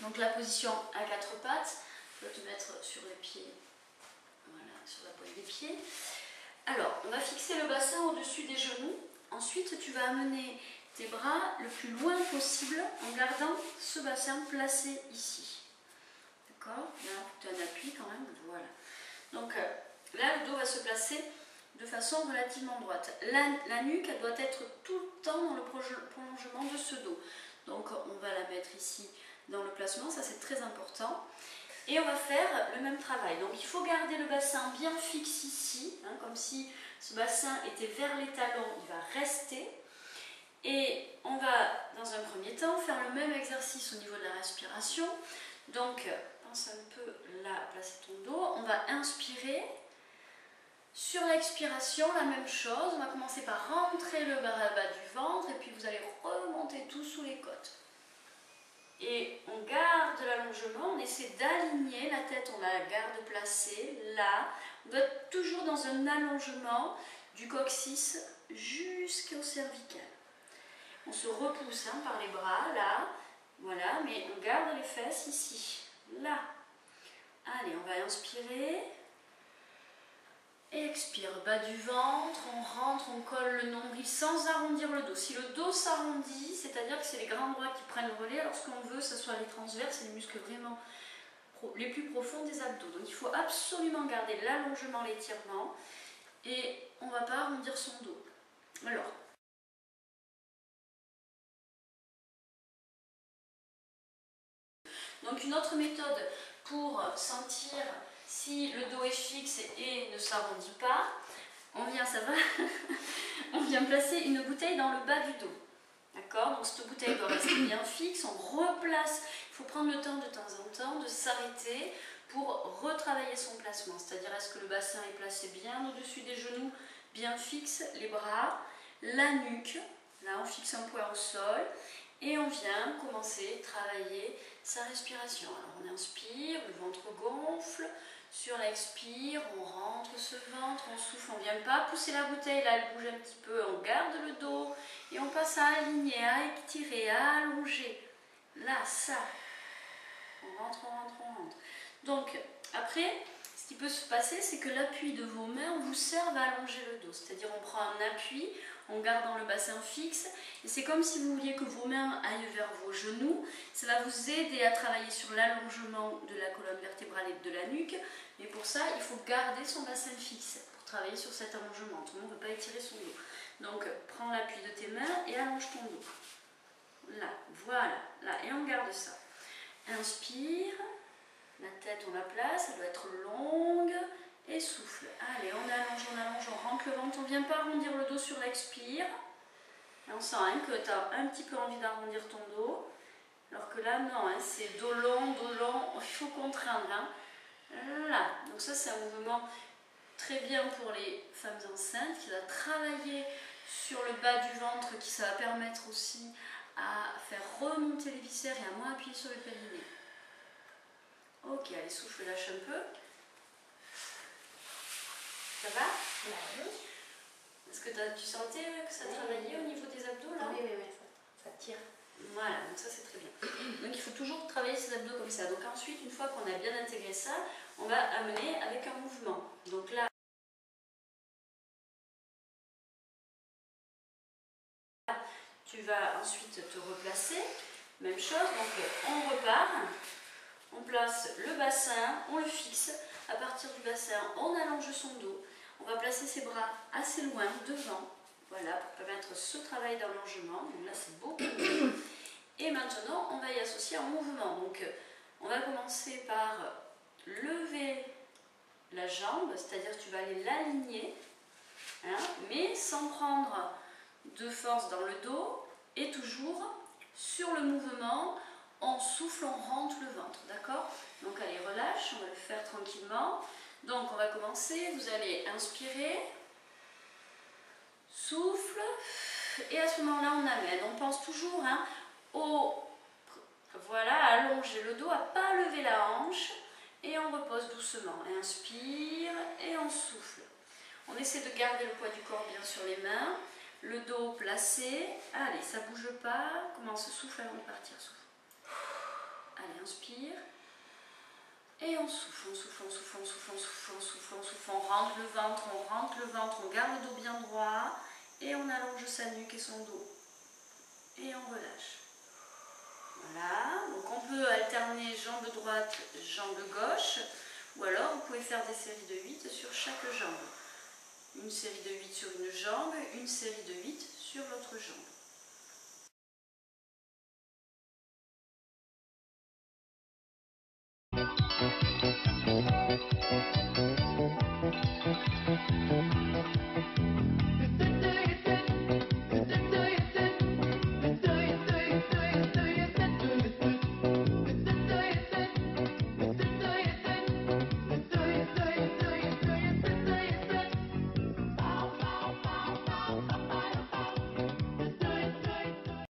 Donc la position à quatre pattes, tu vas te mettre sur les pieds, voilà, sur la pointe des pieds. Alors, on va fixer le bassin au-dessus des genoux. Ensuite, tu vas amener tes bras le plus loin possible en gardant ce bassin placé ici. D'accord? Là, tu as un appui quand même, voilà. Donc là, le dos va se placer de façon relativement droite. La nuque, elle doit être tout le temps dans le prolongement de ce dos. Donc on va la mettre ici dans le placement, ça c'est très important. Et on va faire le même travail. Donc il faut garder le bassin bien fixe ici, hein, comme si ce bassin était vers les talons, il va rester. Et on va, dans un premier temps, faire le même exercice au niveau de la respiration. Donc, pense un peu là, à placer ton dos. On va inspirer. Sur l'expiration, la même chose. On va commencer par rentrer le bas du ventre et puis vous allez remonter tout sous les côtes. Et on garde l'allongement, on essaie d'aligner la tête, on la garde placée là. On doit être toujours dans un allongement du coccyx jusqu'au cervical. On se repousse hein, par les bras là, voilà, mais on garde les fesses ici, là. Allez, on va inspirer. Expire, bas du ventre, on rentre, on colle le nombril sans arrondir le dos. Si le dos s'arrondit, c'est-à-dire que c'est les grands bras qui prennent le relais, alors ce qu'on veut, ce soit les transverses et les muscles vraiment les plus profonds des abdos. Donc il faut absolument garder l'allongement, l'étirement, et on ne va pas arrondir son dos. Alors, donc une autre méthode pour sentir si le dos est fixe et ne s'arrondit pas, on vient, ça va, on vient placer une bouteille dans le bas du dos. D'accord? Donc cette bouteille doit rester bien fixe, on replace, il faut prendre le temps de temps de s'arrêter pour retravailler son placement. C'est-à-dire est-ce que le bassin est placé bien au-dessus des genoux, bien fixe, les bras, la nuque, là on fixe un point au sol et on vient commencer à travailler sa respiration. Alors on inspire, le ventre gonfle. Sur l'expire, on rentre ce ventre, on souffle, on ne vient pas pousser la bouteille, là elle bouge un petit peu, on garde le dos et on passe à aligner, à étirer, à allonger. Là, ça. On rentre, on rentre, on rentre. Donc, après, ce qui peut se passer, c'est que l'appui de vos mains vous serve à allonger le dos. C'est-à-dire, on prend un appui, on garde dans le bassin fixe, et c'est comme si vous vouliez que vos mains aillent vers vos genoux. Ça va vous aider à travailler sur l'allongement de la colonne vertébrale et de la nuque, mais pour ça, il faut garder son bassin fixe pour travailler sur cet allongement. Tout le monde ne peut pas étirer son dos. Donc, prends l'appui de tes mains et allonge ton dos. Là, voilà, là, et on garde ça. Inspire, la tête on la place, elle doit être longue, et souffle. Allez, on allonge, on rentre le ventre, on ne vient pas arrondir le dos sur l'expire. On sent hein, que tu as un petit peu envie d'arrondir ton dos, alors que là non, hein, c'est dos long, il faut contraindre. Hein. Là, donc ça c'est un mouvement très bien pour les femmes enceintes qui va travailler sur le bas du ventre, qui ça va permettre aussi à faire remonter les viscères et à moins appuyer sur le périnée. Ok, allez, souffle, lâche un peu. Ça va? Oui. Est-ce que tu sentais que ça travaillait au niveau des abdos là? Oui, ça tire. Voilà, donc ça c'est très bien. Donc il faut toujours travailler ses abdos comme ça. Donc ensuite, une fois qu'on a bien intégré ça, on va amener avec un mouvement. Donc là, tu vas ensuite te replacer. Même chose, donc on repart. On place le bassin, on le fixe. À partir du bassin, on allonge son dos. On va placer ses bras assez loin devant. Voilà, pour permettre ce travail d'allongement. Donc là, c'est beaucoup mieux. Et maintenant, on va y associer un mouvement. Donc, on va commencer par lever la jambe, c'est-à-dire que tu vas aller l'aligner, hein, mais sans prendre de force dans le dos, et toujours sur le mouvement, on souffle, on rentre le ventre, d'accord? Donc, allez, relâche, on va le faire tranquillement. Donc, on va commencer, vous allez inspirer, souffle, et à ce moment-là, on amène. On pense toujours hein, voilà, à allonger le dos, à ne pas lever la hanche, et on repose doucement. Inspire, et on souffle. On essaie de garder le poids du corps bien sur les mains, le dos placé. Allez, ça ne bouge pas, commence, souffle avant de partir, souffle. Allez, inspire. Et on souffle, on souffle, on souffle, on souffle, on souffle, on souffle, on souffle. On rentre le ventre, on garde le dos bien droit. Et on allonge sa nuque et son dos. Et on relâche. Voilà, donc on peut alterner jambe droite, jambe gauche. Ou alors vous pouvez faire des séries de 8 sur chaque jambe. Une série de 8 sur une jambe, une série de 8 sur l'autre jambe.